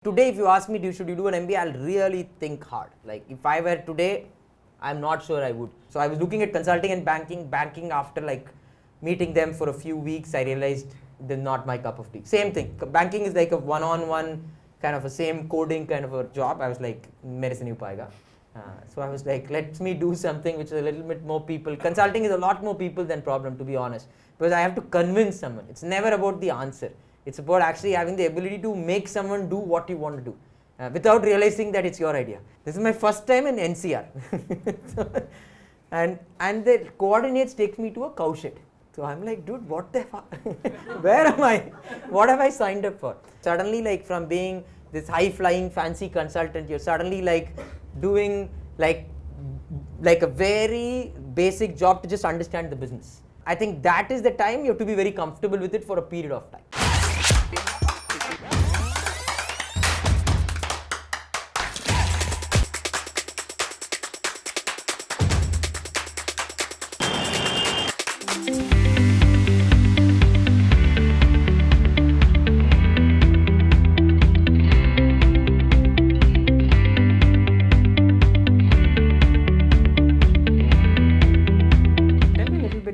Today, if you ask me, should you do an MBA, I'll really think hard. Like if I were today, I'm not sure I would. So I was looking at consulting and banking. Banking, after like meeting them for a few weeks, I realized they're not my cup of tea. Same thing. Banking is like a one-on-one kind of a same coding kind of a job. I was like, mere se nahi ho payega. So I was like, let me do something which is a little bit more people. Consulting is a lot more people than problem, to be honest, because I have to convince someone. It's never about the answer. It's about actually having the ability to make someone do what you want to do without realizing that it's your idea. This is my first time in NCR. and the coordinates takes me to a cow shed. So I'm like, dude, what the fuck? Where am I? What have I signed up for? Suddenly, like from being this high-flying fancy consultant, you're suddenly like doing like a very basic job to just understand the business. I think that is the time you have to be very comfortable with it for a period of time.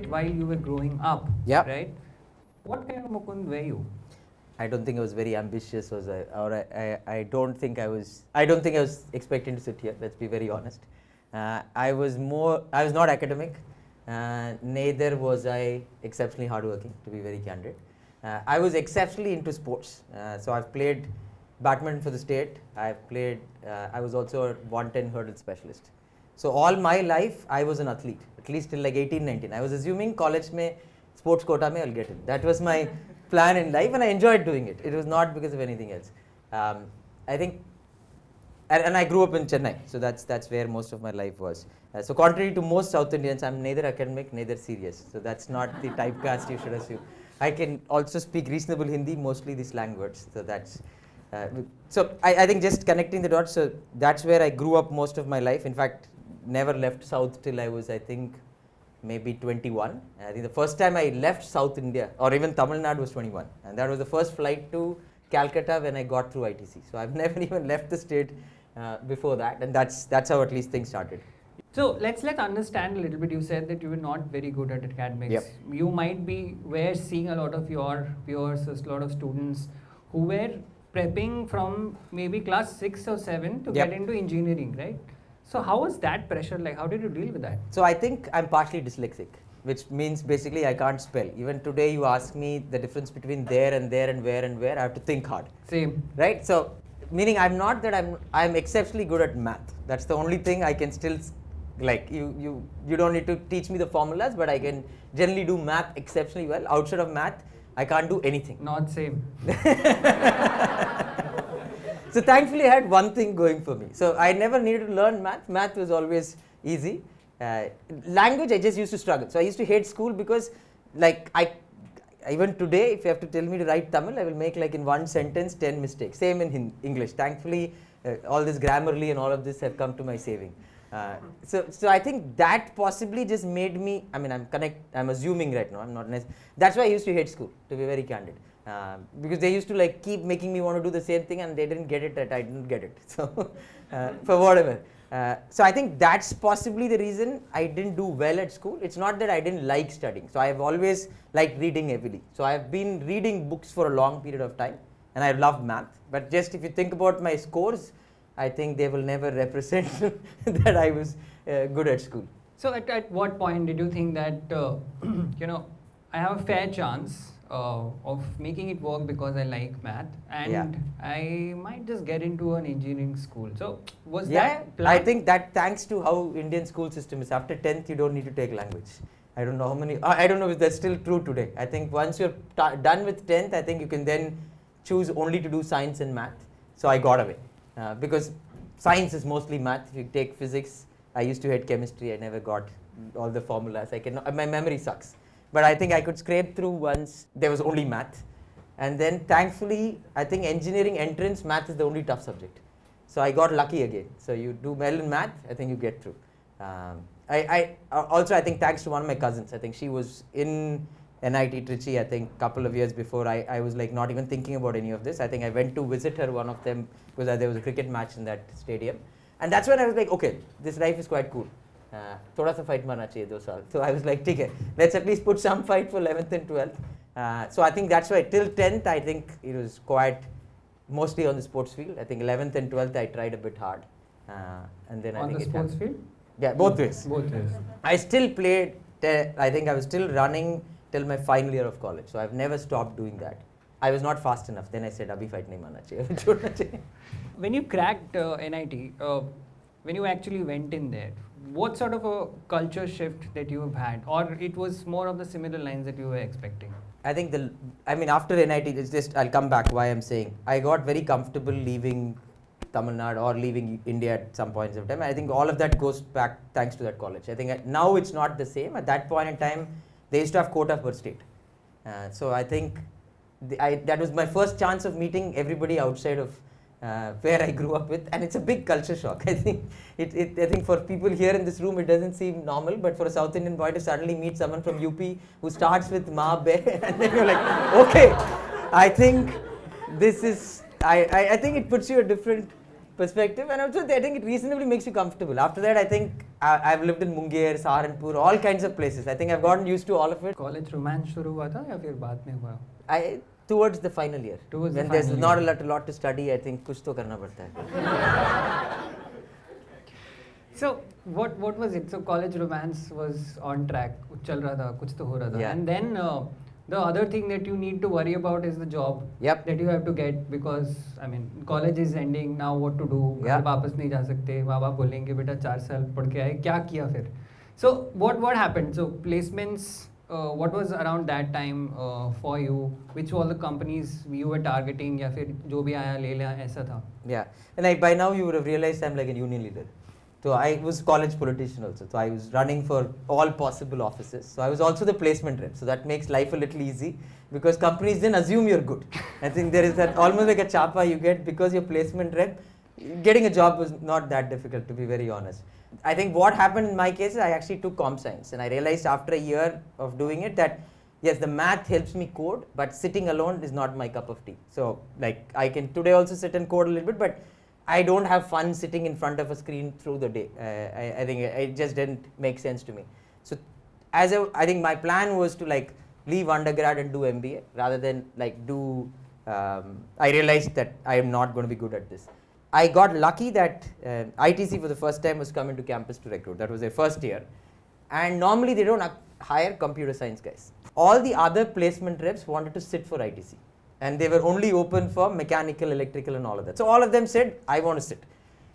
While you were growing up, Yep. right? What kind of Mukund were you? I don't think I was very ambitious, I don't think I was expecting to sit here. Let's be very honest. I was not academic. Neither was I exceptionally hardworking, to be very candid. I was exceptionally into sports. So I've played badminton for the state. I was also a 110 hurdle specialist. So all my life, I was an athlete, at least till like 18, 19. I was assuming college mein, sports quota mein, I'll get in. That was my plan in life, and I enjoyed doing it. It was not because of anything else. I think, and I grew up in Chennai, so that's where most of my life was. So contrary to most South Indians, I'm neither academic, neither serious. So that's not the typecast you should assume. I can also speak reasonable Hindi, mostly the slang words. So that's, I think just connecting the dots, so that's where I grew up most of my life. In fact, never left South till I was, I think, maybe 21. I think the first time I left South India, or even Tamil Nadu, was 21. And that was the first flight to Calcutta when I got through ITC. So I've never even left the state before that. And that's how at least things started. So let's understand a little bit. You said that you were not very good at academics. Yep. You were seeing a lot of your peers, a lot of students who were prepping from maybe class 6 or 7 to Yep. get into engineering, right? So how was that pressure like? How did you deal with that? So I think I'm partially dyslexic, which means basically I can't spell. Even today you ask me the difference between there and there and where and where, I have to think hard. Same. Right? So meaning I'm exceptionally good at math. That's the only thing I can still, like you don't need to teach me the formulas, but I can generally do math exceptionally well. Outside of math, I can't do anything. Not same. So thankfully I had one thing going for me. So I never needed to learn math. Math was always easy. Language, I just used to struggle. So I used to hate school because like even today, if you have to tell me to write Tamil, I will make like in one sentence 10 mistakes. Same in English. Thankfully, all this Grammarly and all of this have come to my saving. So I think that possibly just made me, I mean, I'm assuming right now, I'm not necessarily, that's why I used to hate school, to be very candid. Because they used to like keep making me want to do the same thing and they didn't get it that I didn't get it. So for whatever. So I think that's possibly the reason I didn't do well at school. It's not that I didn't like studying. So I've always liked reading heavily. So I've been reading books for a long period of time and I love math. But just if you think about my scores, I think they will never represent that I was good at school. So at what point did you think that, I have a fair chance of making it work because I like math and I might just get into an engineering school. So was that plan? I think that thanks to how Indian school system is, after 10th you don't need to take language. I don't know how many, I don't know if that's still true today. I think once you're done with 10th, I think you can then choose only to do science and math. So I got away because science is mostly math. If you take physics, I used to hate chemistry. I never got all the formulas. My memory sucks. But I think I could scrape through once there was only math. And then thankfully, I think engineering entrance, math is the only tough subject. So I got lucky again. So you do well in math, I think you get through. I think thanks to one of my cousins, I think she was in NIT Trichy, I think a couple of years before, I was like not even thinking about any of this. I think I went to visit her, one of them, because there was a cricket match in that stadium. And that's when I was like, okay, this life is quite cool. Thoda sa fight marna chahiye 2 saal. So I was like, okay, let's at least put some fight for 11th and 12th. So I think that's why till 10th, I think it was quite mostly on the sports field. I think 11th and 12th, I tried a bit hard. And then on I think the sports field? Yeah, both ways. Both ways. I still played, I think I was still running till my final year of college. So I've never stopped doing that. I was not fast enough. Then I said, abhi fight nahi marna chahiye, chhodna chahiye. When you cracked NIT, when you actually went in there, what sort of a culture shift that you have had? Or it was more of the similar lines that you were expecting? I think after NIT, it's just, I'll come back why I'm saying. I got very comfortable leaving Tamil Nadu or leaving India at some points of time. I think all of that goes back thanks to that college. I think now it's not the same. At that point in time, they used to have quota per state. So I think that was my first chance of meeting everybody outside of where I grew up with, and it's a big culture shock. I think I think for people here in this room, it doesn't seem normal, but for a South Indian boy to suddenly meet someone from UP who starts with Ma Be, and then you're like, okay, I think this is, I think it puts you a different perspective, and also I think it reasonably makes you comfortable. After that, I think I've lived in Munger, Saharanpur, all kinds of places. I think I've gotten used to all of it. College romance शुरू हुआ था या फिर बाद में हुआ? Towards the final year. When there's not a lot to study, I think कुछ तो करना पड़ता है. So what was it? So college romance was on track. चल रहा था, कुछ तो हो रहा था. Yeah. And then the other thing that you need to worry about is the job that you have to get, because I mean college is ending now. What to do? घर वापस नहीं जा सकते. माँ बाप बोलेंगे बेटा 4 साल पढ़ के आए, क्या किया फिर? So what happened? So placements. What was around that time for you? Which all the companies you were targeting, या फिर जो भी आया ले लिया ऐसा था? Yeah, and by now you would have realized I'm like a union leader. So I was college politician also. So I was running for all possible offices. So I was also the placement rep. So that makes life a little easy because companies then assume you're good. I think there is that almost like a chapa you get because you're placement rep. Getting a job was not that difficult, to be very honest. I think what happened in my case is I actually took comp science, and I realized after a year of doing it that yes, the math helps me code, but sitting alone is not my cup of tea. So like I can today also sit and code a little bit, but I don't have fun sitting in front of a screen through the day. I think it just didn't make sense to me. So I think my plan was to like leave undergrad and do MBA rather than like do. I realized that I am not going to be good at this. I got lucky that ITC for the first time was coming to campus to recruit. That was their first year. And normally they don't hire computer science guys. All the other placement reps wanted to sit for ITC. And they were only open for mechanical, electrical and all of that. So all of them said, I want to sit.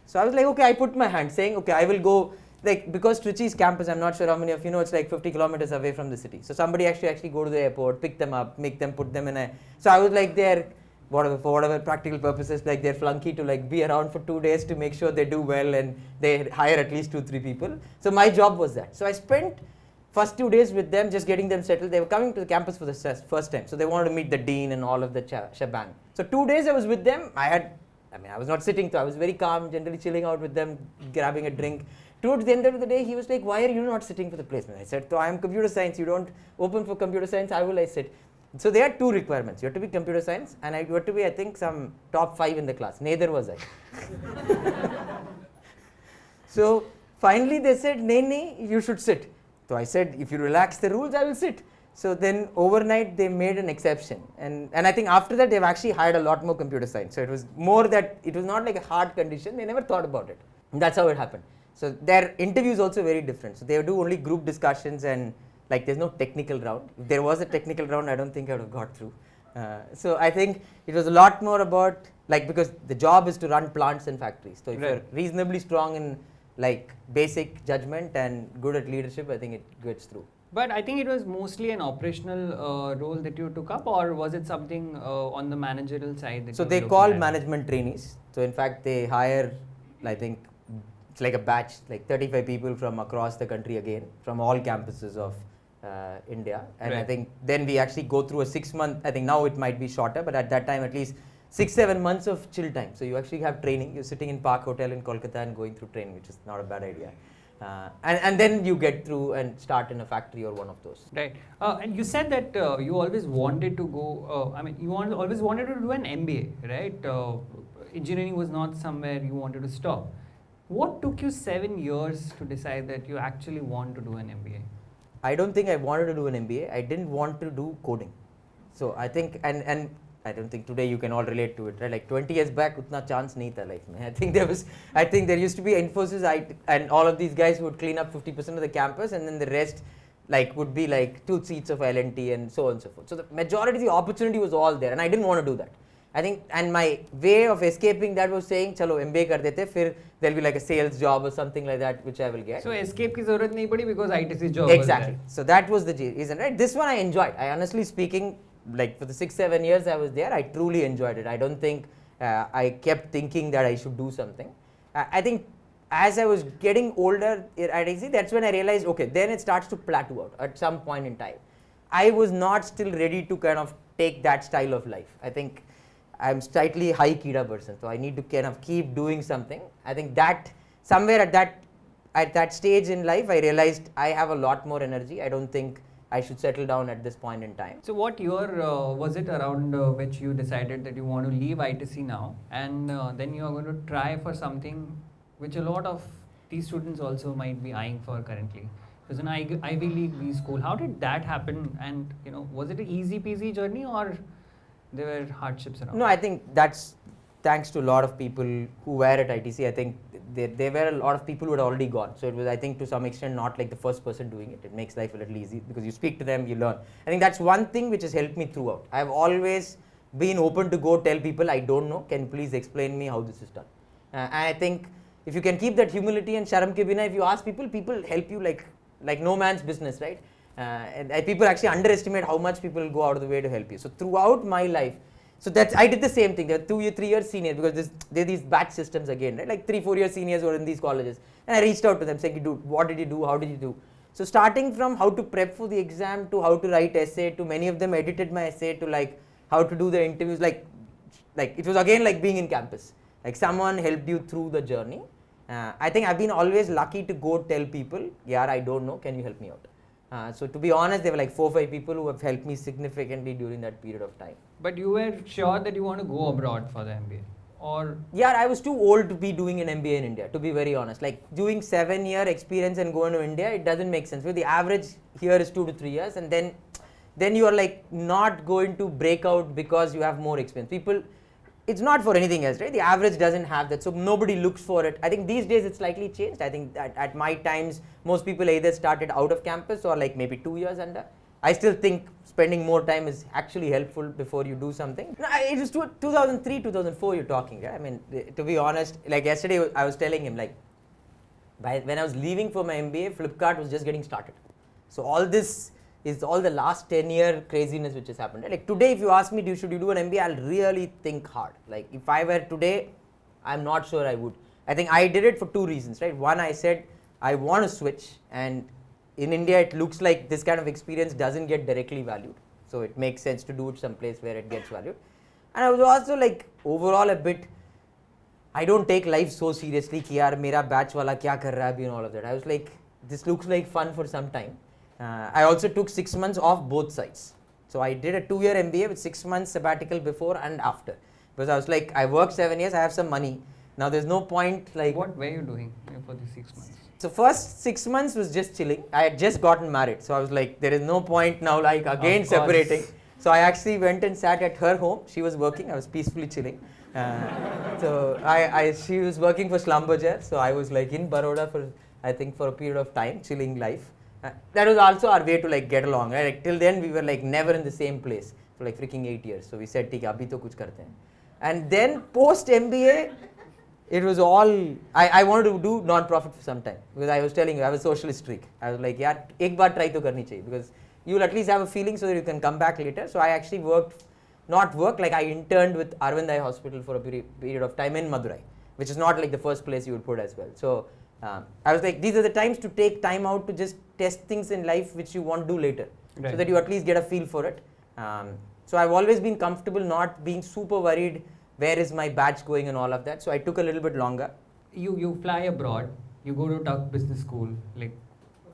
So I was like, okay, I put my hand saying, okay, I will go, like because Trichy's campus, I'm not sure how many of you know, it's like 50 kilometers away from the city. So somebody actually go to the airport, pick them up, make them put them in a, so I was like there, for whatever practical purposes, like their flunky to like be around for 2 days to make sure they do well and they hire at least 2-3 people. So my job was that. So I spent first 2 days with them, just getting them settled. They were coming to the campus for the first time. So they wanted to meet the dean and all of the shebang. So 2 days I was with them. I was not sitting, so I was very calm, generally chilling out with them, grabbing a drink. Towards the end of the day, he was like, why are you not sitting for the placement? I said, so I am computer science. You don't open for computer science. How will I sit? So there are 2 requirements. You have to be computer science and you have to be, I think, some top 5 in the class. Neither was I. So finally they said, nahi, you should sit. So I said, if you relax the rules, I will sit. So then overnight they made an exception. And I think after that they've actually hired a lot more computer science. So it was more that it was not like a hard condition. They never thought about it. And that's how it happened. So their interview is also very different. So they do only group discussions and like there's no technical round. If there was a technical round, I don't think I would have got through. So I think it was a lot more about like, because the job is to run plants and factories. So if you're reasonably strong in like basic judgment and good at leadership, I think it gets through. But I think it was mostly an operational role that you took up, or was it something on the managerial side? That so they call management trainees. So in fact, they hire, I think it's like a batch, like 35 people from across the country again, from all campuses of India. And I think then we actually go through a 6-month, I think now it might be shorter, but at that time at least 6-7 months of chill time. So you actually have training. You're sitting in Park Hotel in Kolkata and going through training, which is not a bad idea. And then you get through and start in a factory or one of those. Right. And you said that you always wanted to go, always wanted to do an MBA, right? Engineering was not somewhere you wanted to stop. What took you 7 years to decide that you actually want to do an MBA? I don't think I wanted to do an MBA. I didn't want to do coding. So I think, and I don't think today you can all relate to it, right? Like 20 years back, utna chance nahi tha life mein. I think there used to be Infosys and all of these guys who would clean up 50% of the campus, and then the rest like would be like 2 seats of L&T and so on and so forth. So the majority of the opportunity was all there, and I didn't want to do that. I think, and my way of escaping that was saying, chalo MBA kar dete, fir there'll be like a sales job or something like that, which I will get. So escape ki zarurat nahi padi because ITC job exactly. So that was the reason, right? This one I enjoyed. I honestly speaking, like for the 6-7 years I was there, I truly enjoyed it. I don't think I kept thinking that I should do something. I think as I was getting older at ITC, that's when I realized, okay, then it starts to plateau out at some point in time. I was not still ready to kind of take that style of life. I think I'm slightly high Kida person, so I need to kind of keep doing something. I think that somewhere at that stage in life, I realized I have a lot more energy. I don't think I should settle down at this point in time. So what year was it around which you decided that you want to leave ITC now, and then you are going to try for something which a lot of these students also might be eyeing for currently? It was an Ivy League B school. How did that happen? And was it an easy peasy journey or there were hardships around? No, I think that's thanks to a lot of people who were at ITC. I think there were a lot of people who had already gone. So it was, I think, to some extent not like the first person doing it. It makes life a little easy because you speak to them, you learn. I think that's one thing which has helped me throughout. I've always been open to go tell people, I don't know, can you please explain me how this is done? And I think if you can keep that humility and sharam ke bina, if you ask people help you like no man's business, right? And people actually underestimate how much people go out of the way to help you. So throughout my life, I did the same thing. There were 3 years senior because there are these batch systems again, right? Like 3-4 years seniors were in these colleges, and I reached out to them saying, dude, what did you do? How did you do? So starting from how to prep for the exam to how to write essay to many of them edited my essay to like how to do the interviews, like it was again like being in campus. Like someone helped you through the journey. I think I've been always lucky to go tell people, yeah, I don't know, can you help me out? So to be honest, there were like 4-5 people who have helped me significantly during that period of time. But you were sure that you want to go abroad for the MBA? Or yeah, I was too old to be doing an MBA in India, to be very honest. Like doing 7-year experience and going to India, it doesn't make sense. Because the average here is 2 to 3 years, and then you are like not going to break out because you have more experience. It's not for anything else, right? The average doesn't have that, so nobody looks for it. I think these days it's slightly changed. I think that at my times, most people either started out of campus or like maybe 2 years under. I still think spending more time is actually helpful before you do something. No, it was 2003, 2004 you're talking, right? I mean, to be honest, like yesterday I was telling him, like, when I was leaving for my MBA, Flipkart was just getting started. So all this is all the last 10-year craziness which has happened. Like today, if you ask me, should you do an MBA, I'll really think hard. Like if I were today, I'm not sure I would. I think I did it for 2 reasons, right? One, I said, I want to switch, and in India, it looks like this kind of experience doesn't get directly valued. So it makes sense to do it someplace where it gets valued. And I was also like, overall a bit, I don't take life so seriously, ki yaar, mera batch wala kya kar raha hai and all of that. I was like, this looks like fun for some time. I also took 6 months off both sides. So I did a 2-year MBA with 6 months sabbatical before and after. Because I was like, I worked 7 years, I have some money. Now there's no point like... What were you doing for these 6 months? So first 6 months was just chilling. I had just gotten married. So I was like, there is no point now like again separating. So I actually went and sat at her home. She was working, I was peacefully chilling. She was working for Slumberger. So I was like in Baroda for a period of time, chilling life. That was also our way to like get along, right? Like till then we were like never in the same place for like freaking 8 years. So we said, "Theek, abhi to kuch karte hain." And then post MBA, it was all I wanted to do non-profit for some time because I was telling you I have a socialist streak. I was like, yeah, ek baar try to karni chahiye because you will at least have a feeling so that you can come back later. So I actually I interned with Arvind Eye Hospital for a period of time in Madurai, which is not like the first place you would put as well. So I was like, these are the times to take time out to just test things in life which you want to do later, right, so that you at least get a feel for it. So I've always been comfortable not being super worried where is my batch going and all of that. So I took a little bit longer. You fly abroad you go to Tuck Business School, like,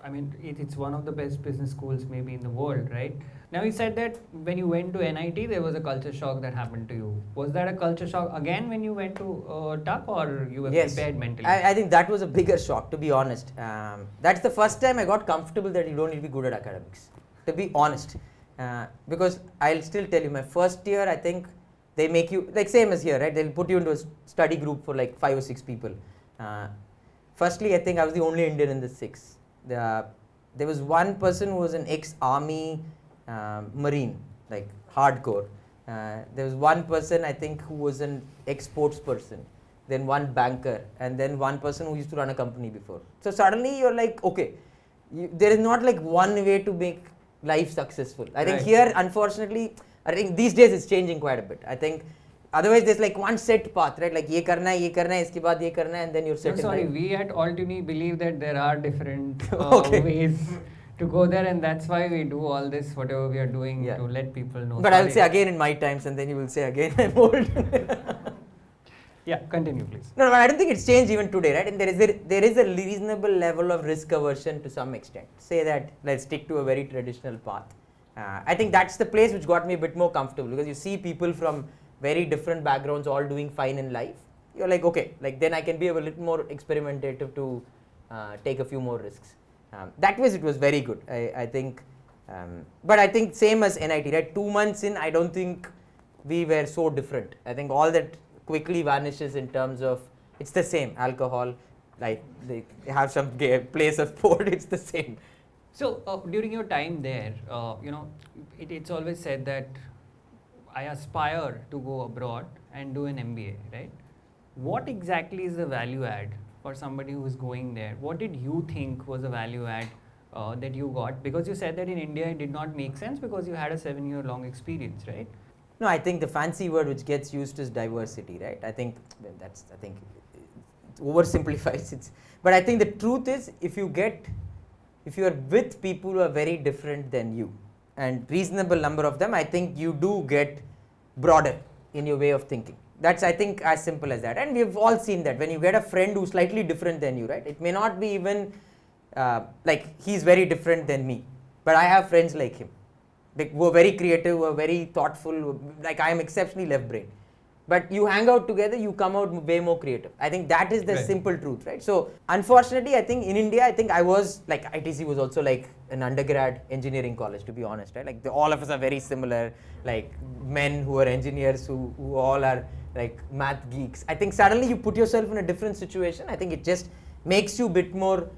I mean, it's one of the best business schools maybe in the world, right? Now you said that when you went to NIT, there was a culture shock that happened to you. Was that a culture shock again when you went to Tuck, or you were prepared mentally? I think that was a bigger shock, to be honest. That's the first time I got comfortable that you don't need to be good at academics, to be honest. Because I'll still tell you, my first year, I think they make you, like same as here, right? They'll put you into a study group for like 5 or 6 people. Firstly, I think I was the only Indian in the 6. There was one person who was an ex-army marine, like hardcore. There was one person, I think, who was an ex-sports person, then one banker, and then one person who used to run a company before. So suddenly you're like, okay, there is not like one way to make life successful. I think here, unfortunately, I think these days it's changing quite a bit. I think otherwise there's like one set path, right? Like ye karna hai, iske baad ye karna hai, and then you're set. No, sorry, we at Altuni believe that there are different Okay. ways to go there, and that's why we do all this, whatever we are doing, to let people know. But I will say again in my times, and then you will say again I'm old. Yeah, continue please. No, I don't think it's changed even today, right? And there is a reasonable level of risk aversion to some extent. Say that let's stick to a very traditional path. I think that's the place which got me a bit more comfortable, because you see people from very different backgrounds all doing fine in life. You're like, okay, like then I can be a little more experimentative to take a few more risks. That way it was very good, I think. But I think same as NIT, right? 2 months in, I don't think we were so different. I think all that quickly vanishes in terms of, it's the same, alcohol, like they have some place of sport, it's the same. So during your time there, it's always said that I aspire to go abroad and do an MBA, right? What exactly is the value add for somebody who is going there? What did you think was the value add that you got? Because you said that in India it did not make sense because you had a 7-year-long experience, right? No, I think the fancy word which gets used is diversity, right? I think it oversimplifies it. But I think the truth is, if you are with people who are very different than you, and reasonable number of them, I think you do get broader in your way of thinking. That's, I think, as simple as that. And we've all seen that when you get a friend who's slightly different than you, right? It may not be even like he's very different than me, but I have friends like him, who are very creative, who are very thoughtful. Like I am exceptionally left-brained. But you hang out together, you come out way more creative. I think that is the simple truth, right? So unfortunately, I think in India, I think I was like, ITC was also like an undergrad engineering college, to be honest, right? Like all of us are very similar, like men who are engineers, who all are like math geeks. I think suddenly you put yourself in a different situation. I think it just makes you a bit more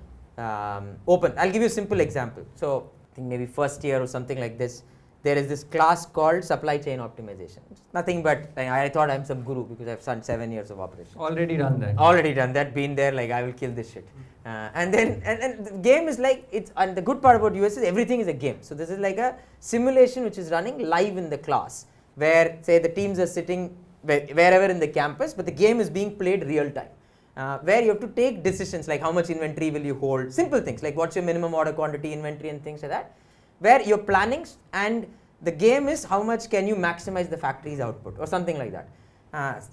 open. I'll give you a simple example. So I think maybe first year or something like this, there is this class called supply chain optimization. It's nothing but, I thought I'm some guru because I've done 7 years of operation. Already done that. Been there, like I will kill this shit. And then the game is like, and the good part about US is everything is a game. So this is like a simulation which is running live in the class, where say the teams are sitting wherever in the campus, but the game is being played real time. Where you have to take decisions like how much inventory will you hold, simple things like what's your minimum order quantity inventory and things like that, where you're planning, and the game is how much can you maximize the factory's output or something like that.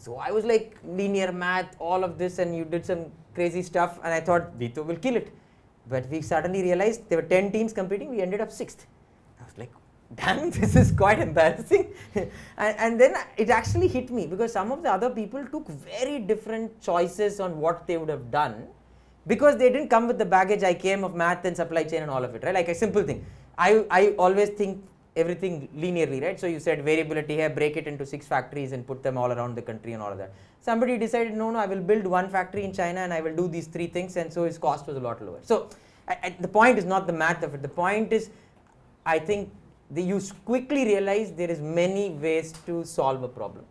So I was like linear math, all of this, and you did some crazy stuff, and I thought Vito will kill it. But we suddenly realized there were 10 teams competing, we ended up 6th. I was like, damn, this is quite embarrassing. and then it actually hit me, because some of the other people took very different choices on what they would have done, because they didn't come with the baggage I came of math and supply chain and all of it, right? Like a simple thing. I always think everything linearly, right? So you said variability here, break it into 6 factories and put them all around the country and all of that. Somebody decided, no, I will build 1 factory in China and I will do these 3 things, and so his cost was a lot lower. So the point is not the math of it. The point is, I think you quickly realize there is many ways to solve a problem.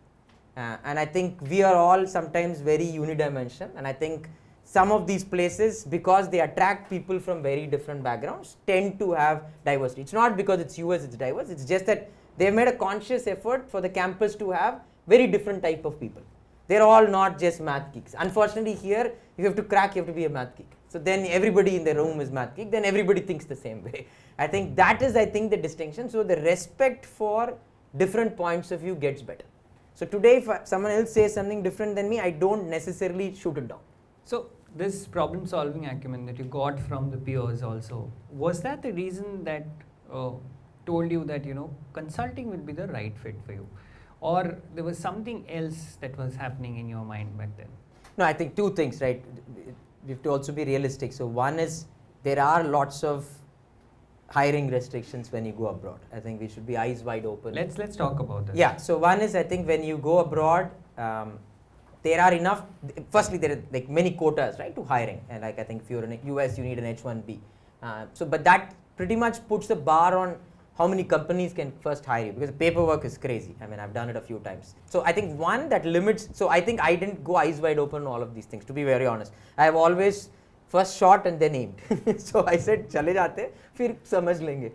And I think we are all sometimes very unidimensional, and I think some of these places, because they attract people from very different backgrounds, tend to have diversity. It's not because it's US it's diverse, it's just that they've made a conscious effort for the campus to have very different type of people. They're all not just math geeks. Unfortunately here, you have to crack, you have to be a math geek. So then everybody in the room is math geek, then everybody thinks the same way. I think that is, the distinction. So the respect for different points of view gets better. So today if someone else says something different than me, I don't necessarily shoot it down. So this problem solving acumen that you got from the peers also, was that the reason that told you that, consulting will be the right fit for you? Or there was something else that was happening in your mind back then? No, I think two things, right? We have to also be realistic. So one is there are lots of hiring restrictions when you go abroad. I think we should be eyes wide open. Let's talk about that. Yeah. So one is, I think when you go abroad, there are enough. Firstly, there are like many quotas, right, to hiring. And like I think if you're in the US, you need an H1B. But that pretty much puts the bar on how many companies can first hire you, because the paperwork is crazy. I mean, I've done it a few times. So I think one that limits. So I think I didn't go eyes wide open on all of these things, to be very honest. I have always first shot and then aimed. So I said, chale jaate, fir samajh lenge.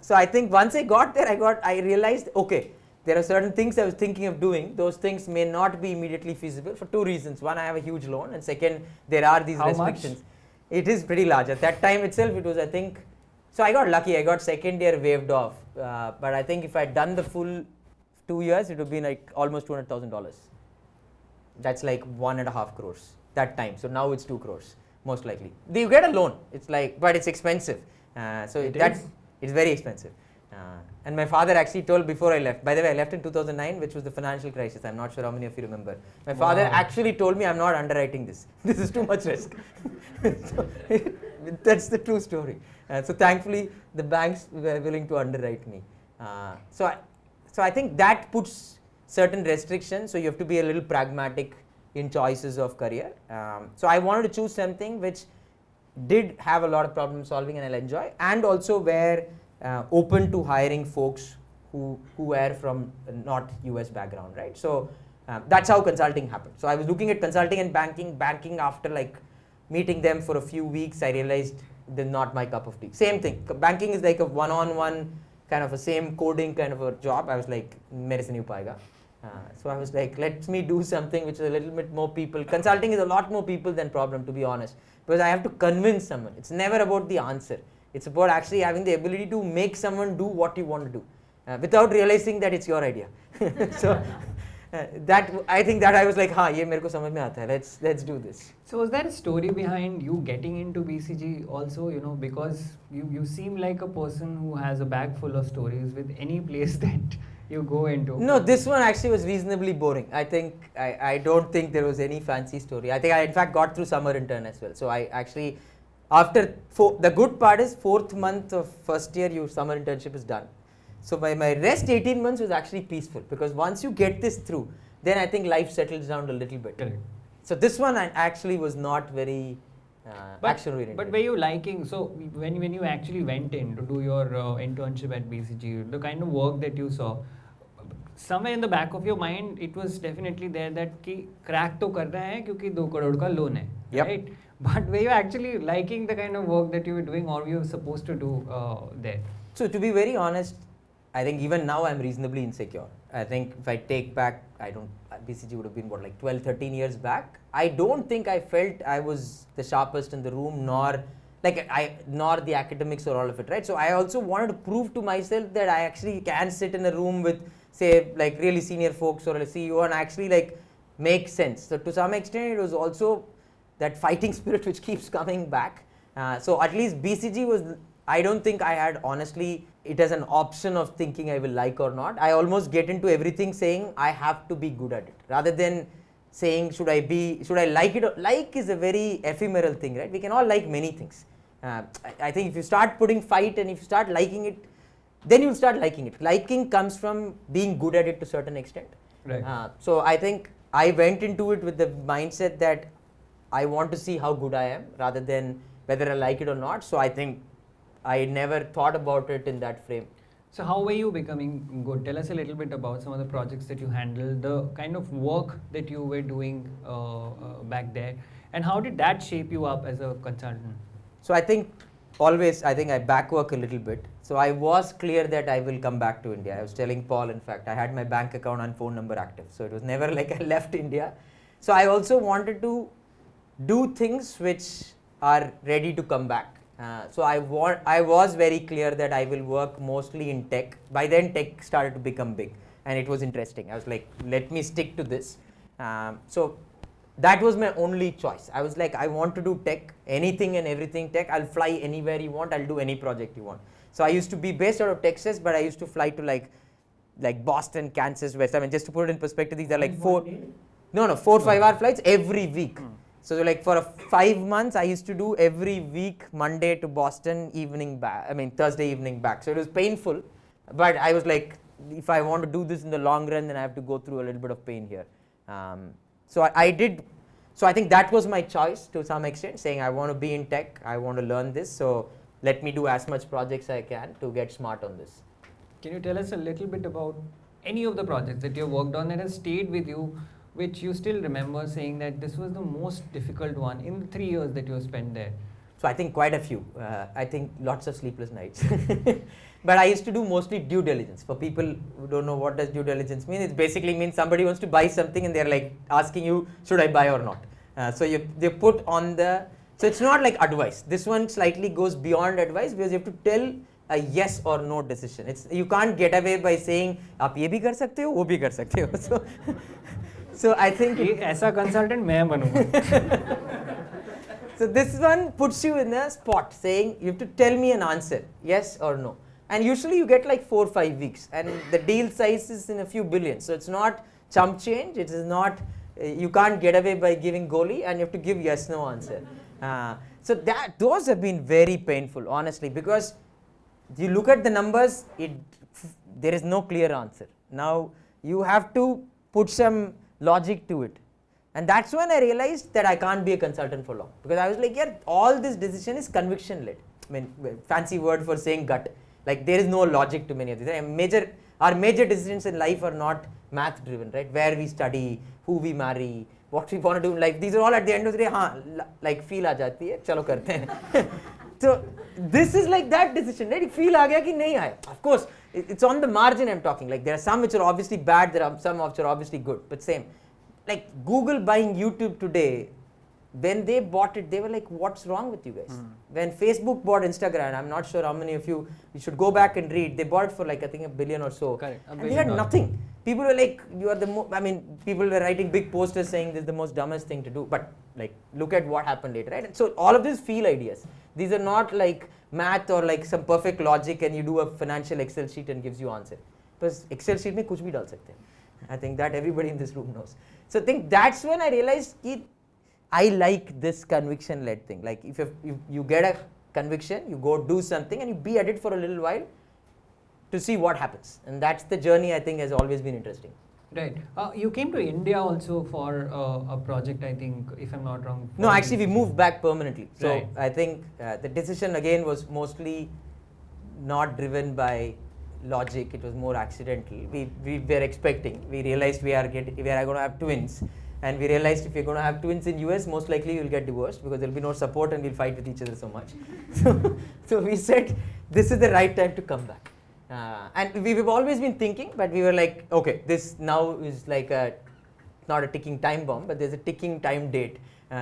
So I think once I got there, I realized, okay, there are certain things I was thinking of doing. Those things may not be immediately feasible for two reasons. One, I have a huge loan, and second, there are these restrictions. Much? It is pretty large. At that time itself, it was, I think, so I got lucky. I got second year waived off. But I think if I'd done the full 2 years, it would be like almost $200,000. That's like 1.5 crores that time. So now it's 2 crores, most likely. You get a loan. It's like, but it's expensive. It's very expensive. And my father actually told before I left. By the way, I left in 2009, which was the financial crisis. I'm not sure how many of you remember. My father actually told me, I'm not underwriting this. This is too much risk. So, that's the true story. So thankfully, the banks were willing to underwrite me. So I think that puts certain restrictions. So you have to be a little pragmatic in choices of career. So I wanted to choose something which did have a lot of problem solving and I'll enjoy, and also were open to hiring folks who were from not US background, right? So that's how consulting happened. So I was looking at consulting and banking after like meeting them for a few weeks. I realized they're not my cup of tea. Same thing. Banking is like a one-on-one kind of a same coding kind of a job. I was like, mere se nahi ho payega. So I was like, let me do something which is a little bit more people. Consulting is a lot more people than problem, to be honest, because I have to convince someone. It's never about the answer. It's about actually having the ability to make someone do what you want to do without realizing that it's your idea. So that I think that I was like, हाँ ये मेरे को समझ में आता है. Let's do this. So was there a story behind you getting into BCG also? Because you seem like a person who has a bag full of stories with any place that you go into. No, this one actually was reasonably boring. I think I don't think there was any fancy story. I think I in fact got through summer intern as well. So I actually the good part is 4th month of first year your summer internship is done. So my rest 18 months was actually peaceful, because once you get this through, then I think life settles down a little bit. Correct. So this one actually was not very action oriented. But were you liking, so when you actually went in to do your internship at BCG, the kind of work that you saw, somewhere in the back of your mind, it was definitely there that ki crack to kar rahe hain kyunki 2 crore ka loan hai, yep. Right? But were you actually liking the kind of work that you were doing, or you were supposed to do there? So to be very honest, I think even now I'm reasonably insecure. I think if I take back, BCG would have been what, like 12, 13 years back. I don't think I felt I was the sharpest in the room, nor the academics or all of it, right? So I also wanted to prove to myself that I actually can sit in a room with, say, like really senior folks or a CEO and actually like make sense. So to some extent, it was also that fighting spirit which keeps coming back. So at least BCG was, I don't think I had honestly it as an option of thinking I will like or not. I almost get into everything saying I have to be good at it, rather than saying should I like it. Like is a very ephemeral thing, right? We can all like many things. I think if you start putting fight and if you start liking it, then you'll start liking it. Liking comes from being good at it to a certain extent. Right. So I think I went into it with the mindset that I want to see how good I am rather than whether I like it or not. So I think I never thought about it in that frame. So how were you becoming good? Tell us a little bit about some of the projects that you handled, the kind of work that you were doing back there, and how did that shape you up as a consultant? So I think I back work a little bit. So I was clear that I will come back to India. I was telling Paul, in fact, I had my bank account and phone number active. So it was never like I left India. So I also wanted to do things which are ready to come back. So I was very clear that I will work mostly in tech. By then tech started to become big and it was interesting. I was like, let me stick to this. So that was my only choice. I was like, I want to do tech, anything and everything tech. I'll fly anywhere you want. I'll do any project you want. So I used to be based out of Texas, but I used to fly to like Boston, Kansas, West. I mean, just to put it in perspective, these are like 4-5 hour flights every week. So like for 5 months, I used to do every week, Monday to Boston, evening back. I mean, Thursday evening back. So it was painful, but I was like, if I want to do this in the long run, then I have to go through a little bit of pain here. So I did. So I think that was my choice to some extent, saying I want to be in tech, I want to learn this. So let me do as much projects I can to get smart on this. Can you tell us a little bit about any of the projects that you worked on that has stayed with you, which you still remember saying that this was the most difficult one in the 3 years that you spent there? So I think quite a few. I think lots of sleepless nights. But I used to do mostly due diligence. For people who don't know what does due diligence mean, it basically means somebody wants to buy something and they're like asking you, should I buy or not? So they put on the, so it's not like advice. This one slightly goes beyond advice because you have to tell a yes or no decision. It's, you can't get away by saying, आप ये भी कर सकते हो, वो भी कर सकते हो. So I think ऐसा consultant मैं बनूँगा. So this one puts you in a spot saying you have to tell me an answer, yes or no. And usually you get like 4 or 5 weeks and the deal size is in a few billions. So it's not chump change, it is not, you can't get away by giving goli and you have to give yes, no answer. So those have been very painful, honestly, because you look at the numbers, there is no clear answer. Now you have to put some logic to it. And that's when I realized that I can't be a consultant for long. Because I was like, yeah, all this decision is conviction led. I mean, fancy word for saying gut. Like there is no logic to many of these. Our major decisions in life are not math driven, right? Where we study, who we marry, what we want to do in life. These are all at the end of the day, like feel aa jati hai, chalo karte hain. So this is like that decision, right? Feel aa gaya ki nahi aaya. Of course, it's on the margin I'm talking. Like there are some which are obviously bad, there are some which are obviously good, but same. Like Google buying YouTube today, when they bought it, they were like, what's wrong with you guys? When Facebook bought Instagram, I'm not sure how many of you should go back and read, they bought it for like, I think $1 billion or so. Correct. And they had nothing. People were like, you are people were writing big posters saying this is the most dumbest thing to do. But like, look at what happened later, right? And so all of these feel ideas. These are not like math or like some perfect logic and you do a financial Excel sheet and gives you answer. Because Excel sheet mein kuch bhi dal sakte hain. I think that everybody in this room knows. So I think that's when I realized I like this conviction led thing. Like if you get a conviction, you go do something and you be at it for a little while to see what happens. And that's the journey I think has always been interesting. Right. You came to India also for a project, I think, if I'm not wrong. No, actually we moved back permanently. So right. I think the decision again was mostly not driven by logic, it was more accidental. We were expecting, we realized we are going to have twins, and we realized if you're going to have twins in US, most likely you'll get divorced because there'll be no support and we'll fight with each other so much. So we said this is the right time to come back. And we've always been thinking, but we were like, okay, this now is like not a ticking time bomb, but there's a ticking time date.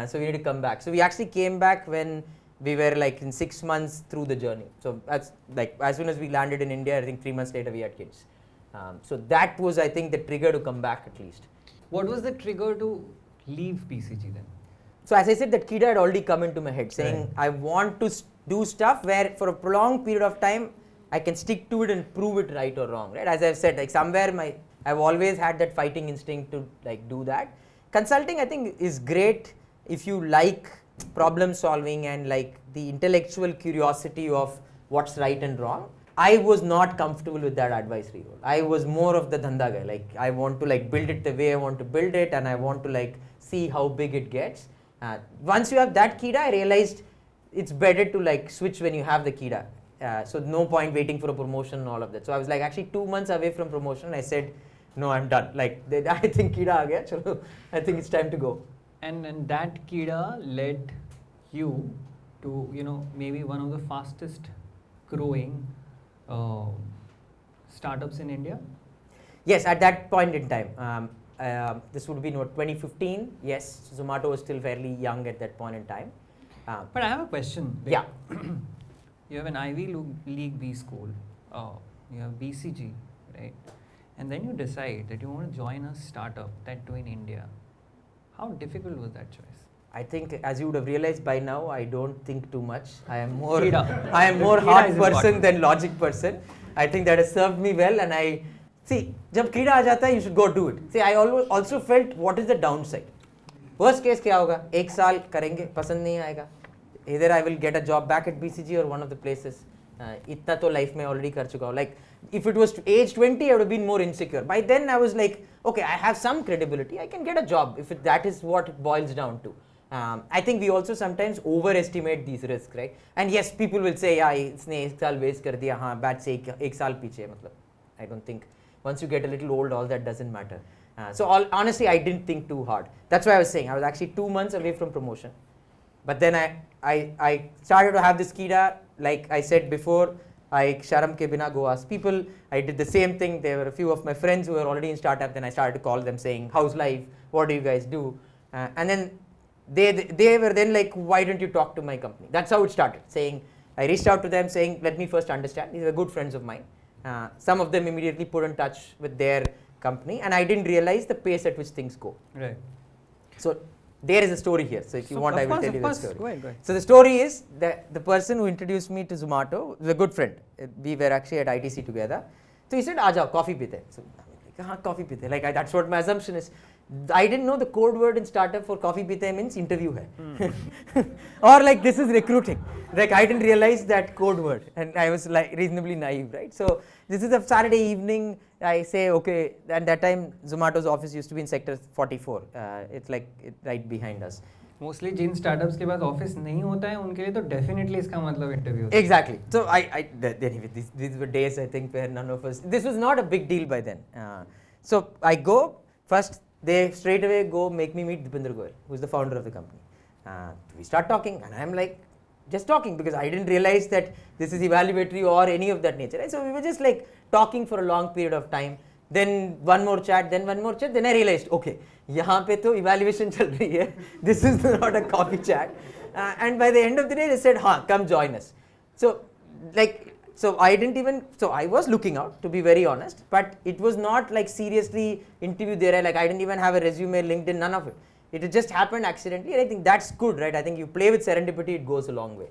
So we need to come back. So we actually came back when we were like in 6 months through the journey. So that's like as soon as we landed in India, I think 3 months later we had kids. So that was, I think, the trigger to come back at least. What was the trigger to leave BCG then? So as I said, that kid had already come into my head saying, right, I want to do stuff where for a prolonged period of time, I can stick to it and prove it right or wrong, right? As I've said, like somewhere I've always had that fighting instinct to like do that. Consulting, I think, is great if you like problem solving and like the intellectual curiosity of what's right and wrong. I was not comfortable with that advisory role. I was more of the dhanda guy. Like I want to like build it the way I want to build it, and I want to like see how big it gets. Once you have that kida, I realized it's better to like switch when you have the kida. So no point waiting for a promotion and all of that. So I was like actually 2 months away from promotion. I said, no, I'm done. Like I think kida aa gaya. Chalo, I think it's time to go. And that kida led you to, maybe one of the fastest growing startups in India? Yes, at that point in time. This would be 2015. Yes, Zomato was still fairly young at that point in time. But I have a question. Yeah. You have an Ivy League B school. You have BCG, right? And then you decide that you want to join a startup, that too in India. How difficult was that choice? I think, as you would have realized by now, I don't think too much. I am more Kida. heart is person important. than logic person. I think that has served me well, and I see. जब कीड़ा आ जाता है, you should go do it. See, I always also felt what is the downside. Worst case क्या होगा? एक साल करेंगे, पसंद नहीं आएगा. Either I will get a job back at BCG or one of the places. इतना तो life में already कर चुका हूँ. Like if it was age 20, I would have been more insecure. By then I was like, okay, I have some credibility. I can get a job if that is what it boils down to. I think we also sometimes overestimate these risks, right? And yes, people will say, yeah, इसने एक साल waste कर दिया, हाँ, batch से एक साल पीछे, मतलब. I don't think once you get a little old, all that doesn't matter. So honestly, I didn't think too hard. That's why I was saying I was actually 2 months away from promotion. But then I started to have this kida, like I said before, I sharam ke bina go ask people. I did the same thing. There were a few of my friends who were already in startup. Then I started to call them saying, how's life? What do you guys do? And then they were then like, why don't you talk to my company? That's how it started. Saying, I reached out to them saying, let me first understand. These were good friends of mine. Some of them immediately put in touch with their company, and I didn't realize the pace at which things go. Right. So there is a story here. So if you want, I will tell you the story. Go ahead. So the story is that the person who introduced me to Zomato was a good friend. We were actually at ITC together. So he said, "Aajao, coffee pite." So I'm like, coffee pite. Like that's what my assumption is. I didn't know the code word in startup for coffee pite means interview hai. Or like this is recruiting. Like I didn't realize that code word, and I was like reasonably naive, right? So this is a Saturday evening. I say okay. At that time, Zomato's office used to be in sector 44. It's like right behind us. Mostly Jin startups के पास office नहीं होता है उनके लिए तो definitely इसका मतलब interview. Exactly. So anyway, these were days I think where none of us. This was not a big deal by then. So I go first. They straight away go make me meet Dipinder Goyal, who is the founder of the company. We start talking, and I'm like, just talking because I didn't realize that this is evaluatory or any of that nature. Right? So we were just like talking for a long period of time. Then one more chat, then one more chat. Then I realized, okay, यहाँ पे तो evaluation चल रही है. This is not a coffee chat. And by the end of the day, they said, हाँ, come join us. So I was looking out, to be very honest, but it was not like seriously interview there. Like I didn't even have a resume, LinkedIn, none of it. It just happened accidentally, and I think that's good, right? I think you play with serendipity, it goes a long way.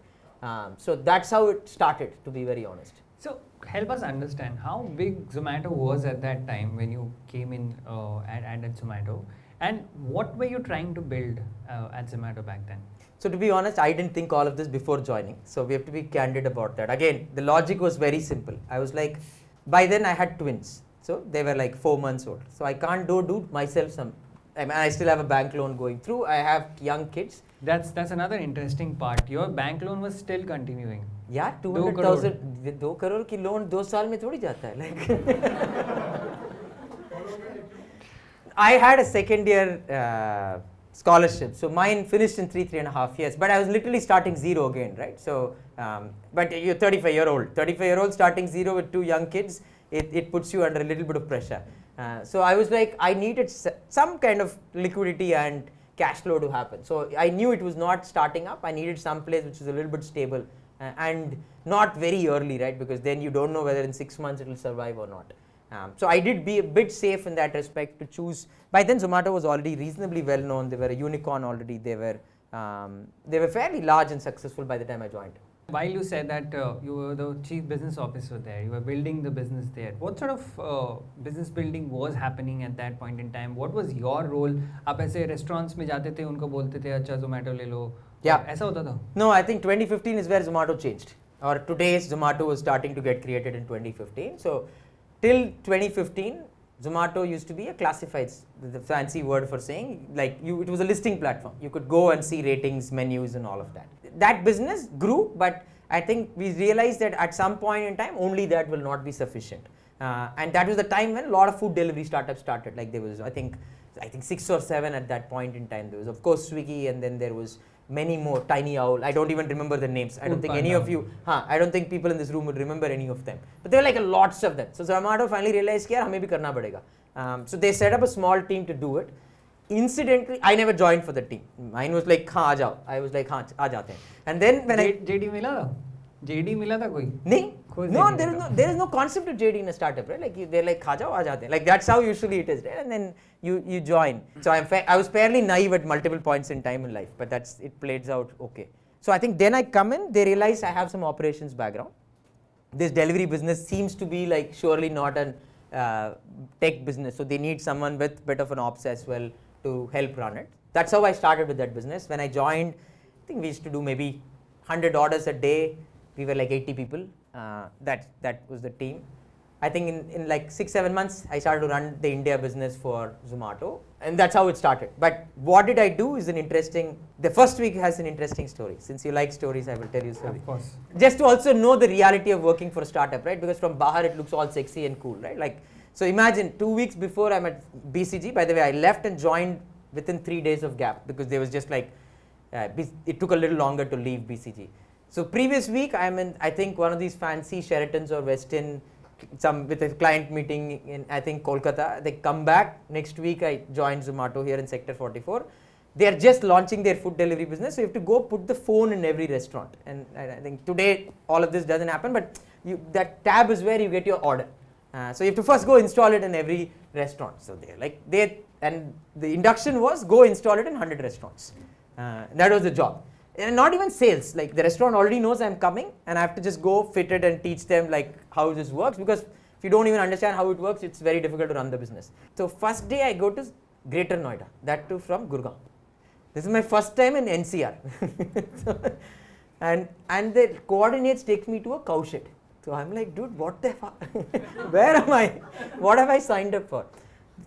So that's how it started, to be very honest. So help us understand how big Zomato was at that time when you came in at Zomato, and what were you trying to build at Zomato back then? So to be honest, I didn't think all of this before joining. So we have to be candid about that. Again, the logic was very simple. I was like, by then I had twins. So they were like 4 months old. So I can't do myself some. I mean, I still have a bank loan going through. I have young kids. That's another interesting part. Your bank loan was still continuing. Yeah, 200,000. 2 crore की loan 2 साल में थोड़ी जाता है. Like I had a second year scholarship. So mine finished in 3.5 years, but I was literally starting zero again, right? So, but you're 35-year-old starting zero with 2 young kids, it puts you under a little bit of pressure. So I was like, I needed some kind of liquidity and cash flow to happen. So I knew it was not starting up. I needed some place which is a little bit stable and not very early, right? Because then you don't know whether in 6 months it will survive or not. So I did be a bit safe in that respect to choose. By then Zomato was already reasonably well known. They were a unicorn already. They were fairly large and successful by the time I joined. While you said that you were the chief business officer there, you were building the business there. What sort of business building was happening at that point in time? What was your role? आप ऐसे restaurants में जाते थे, उनको बोलते थे अच्छा Zomato ले लो. Yeah. ऐसा होता था? No, I think 2015 is where Zomato changed. Or today's Zomato was starting to get created in 2015. So till 2015, Zomato used to be a classifieds, the fancy word for saying, like it was a listing platform. You could go and see ratings, menus and all of that. That business grew, but I think we realized that at some point in time, only that will not be sufficient. And that was the time when a lot of food delivery startups started. Like there was, I think 6 or 7 at that point in time. There was of course Swiggy, and then there was many more, Tiny Owl. I don't even remember the names. I don't think any of you, I don't think people in this room would remember any of them. But there were like lots of them. So Zomato finally realized कि यार हमें भी करना पड़ेगा. So they set up a small team to do it. Incidentally, I never joined for the team. Mine was like, हाँ आ जाओ. I was like, हाँ आ जाते हैं. And then when JD मिला था? JD मिला था कोई? नहीं, No, there is no concept of JD in a startup, right? Like they're like, "Kha jao, aa jaate hain." Like that's how usually it is, right? And then you join. So I was fairly naive at multiple points in time in life, but it plays out okay. So I think then I come in, they realize I have some operations background. This delivery business seems to be like surely not an tech business, so they need someone with bit of an ops as well to help run it. That's how I started with that business. When I joined, I think we used to do maybe 100 orders a day. We were like 80 people. That was the team. I think in like 6-7 months, I started to run the India business for Zomato, and that's how it started. But what did I do is the first week has an interesting story. Since you like stories, I will tell you a story. Of course. Just to also know the reality of working for a startup, right? Because from Bahar, it looks all sexy and cool, right? Like, so imagine 2 weeks before I'm at BCG, by the way, I left and joined within 3 days of gap because there was just like, it took a little longer to leave BCG. So previous week, I'm in, I think, one of these fancy Sheratons or Westin, with a client meeting in, I think, Kolkata. They come back. Next week, I joined Zomato here in Sector 44. They are just launching their food delivery business. So you have to go put the phone in every restaurant. And I think today, all of this doesn't happen, but that tab is where you get your order. So you have to first go install it in every restaurant. So and the induction was go install it in 100 restaurants. That was the job. And not even sales, like the restaurant already knows I'm coming and I have to just go fit it and teach them like how this works, because if you don't even understand how it works, it's very difficult to run the business. So first day I go to Greater Noida, that too from Gurgaon. This is my first time in NCR. and the coordinates takes me to a cow shed. So I'm like, dude, what the fuck? Where am I? What have I signed up for?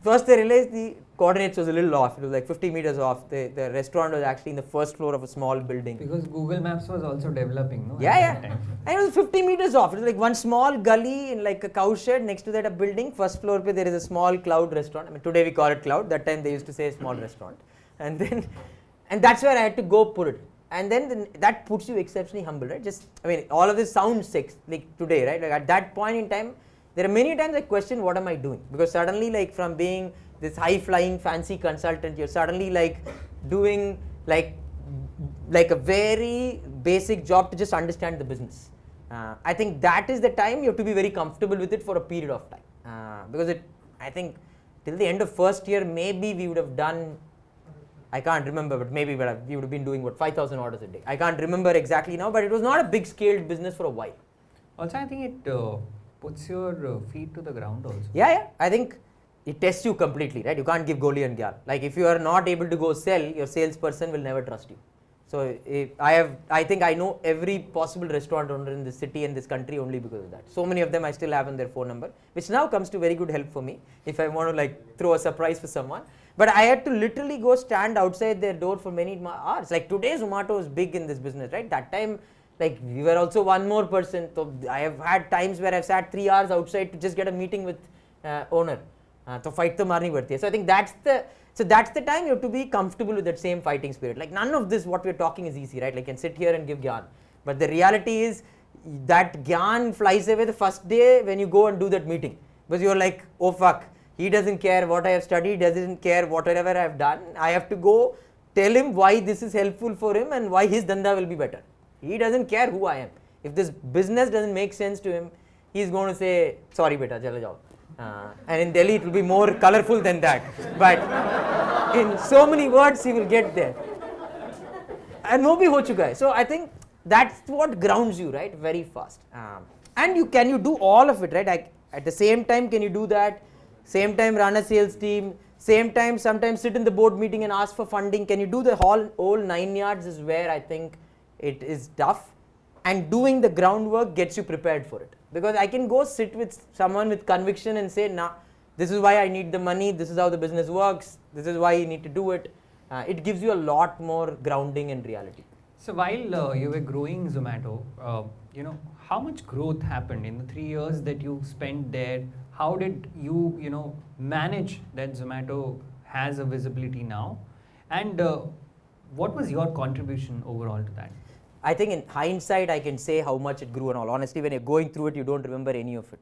First they realized the coordinates was a little off. It was like 50 meters off. The restaurant was actually in the first floor of a small building. Because Google Maps was also developing, no? Yeah. And it was 50 meters off. It was like one small gully in like a cow shed. Next to that a building. First floor there is a small cloud restaurant. I mean today we call it cloud. That time they used to say small restaurant. And that's where I had to go put it. And then that puts you exceptionally humble, right? All of this sounds sex like today, right? Like at that point in time, there are many times I question what am I doing, because suddenly like from being this high flying fancy consultant, you're suddenly like doing like a very basic job to just understand the business. I think that is the time you have to be very comfortable with it for a period of time, because I think till the end of first year maybe we would have done, I can't remember, but maybe we would have been doing 5,000 orders a day. I can't remember exactly now, but it was not a big scaled business for a while. Also, I think it puts your feet to the ground also. Yeah. I think it tests you completely, right? You can't give goli and gyal. Like if you are not able to go sell, your salesperson will never trust you. So I think I know every possible restaurant owner in this city and this country only because of that. So many of them I still have on their phone number, which now comes to very good help for me if I want to like throw a surprise for someone. But I had to literally go stand outside their door for many hours. Like today Zomato is big in this business, right? That time, like we were also one more person. So I have had times where I've sat 3 hours outside to just get a meeting with owner. So fight to marni padti hai. So I think that's the time you have to be comfortable with that same fighting spirit. Like none of this what we're talking is easy, right? Like you can sit here and give gyan. But the reality is that gyan flies away the first day when you go and do that meeting. Because you're like, oh fuck, he doesn't care what I have studied, doesn't care whatever I have done. I have to go tell him why this is helpful for him and why his dhanda will be better. He doesn't care who I am. If this business doesn't make sense to him, he's going to say, sorry beta, chala jao. And in Delhi it will be more colorful than that. But in so many words he will get there. And wo bhi ho chuka hai. So I think that's what grounds you, right? Very fast. And can you do all of it, right? At the same time, can you do that? Same time run a sales team. Same time sometimes sit in the board meeting and ask for funding. Can you do the whole 9 yards is where I think it is tough, and doing the groundwork gets you prepared for it. Because I can go sit with someone with conviction and say, nah, this is why I need the money, this is how the business works, this is why you need to do it. It gives you a lot more grounding in reality. So while you were growing Zomato, how much growth happened in the 3 years that you spent there? How did you, manage that Zomato has a visibility now? And what was your contribution overall to that? I think in hindsight, I can say how much it grew and all. Honestly, when you're going through it, you don't remember any of it.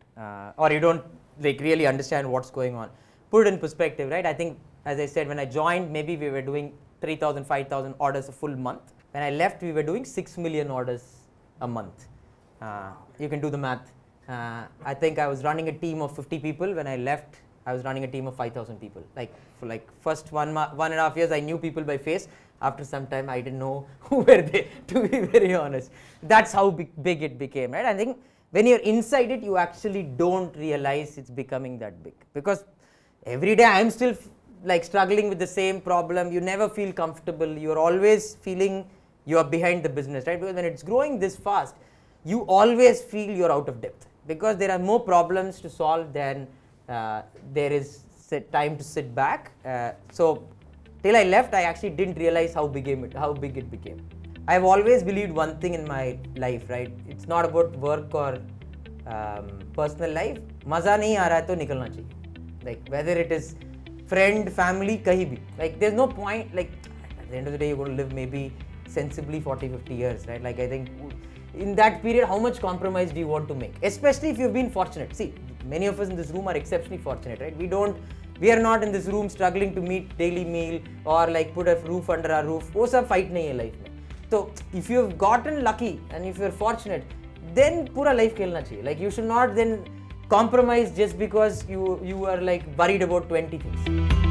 Or you don't like really understand what's going on. Put it in perspective, right? I think, as I said, when I joined, maybe we were doing 3,000, 5,000 orders a full month. When I left, we were doing 6 million orders a month. You can do the math. I think I was running a team of 50 people. When I left, I was running a team of 5,000 people. Like for like first 1.5 years, I knew people by face. After some time, I didn't know who were they, to be very honest. That's how big it became, right? I think when you're inside it, you actually don't realize it's becoming that big. Because every day I'm still like struggling with the same problem. You never feel comfortable. You're always feeling you're behind the business, right? Because when it's growing this fast, you always feel you're out of depth. Because there are more problems to solve than there is time to sit back. So till I left, I actually didn't realize how big it became. I've always believed one thing in my life, right? It's not about work or personal life. Maza nahi aa raha hai to nikalna chahiye. Like whether it is friend, family, kahi bhi. Like there's no point, like at the end of the day, you're going to live maybe sensibly 40, 50 years, right? Like I think in that period, how much compromise do you want to make? Especially if you've been fortunate. See, many of us in this room are exceptionally fortunate, right? We are not in this room struggling to meet daily meal or like put a roof under our roof. वो सब fight नहीं है life में. So if you've gotten lucky and if you're fortunate, then पूरा life खेलना चाहिए. Like you should not then compromise just because you are like worried about 20 things.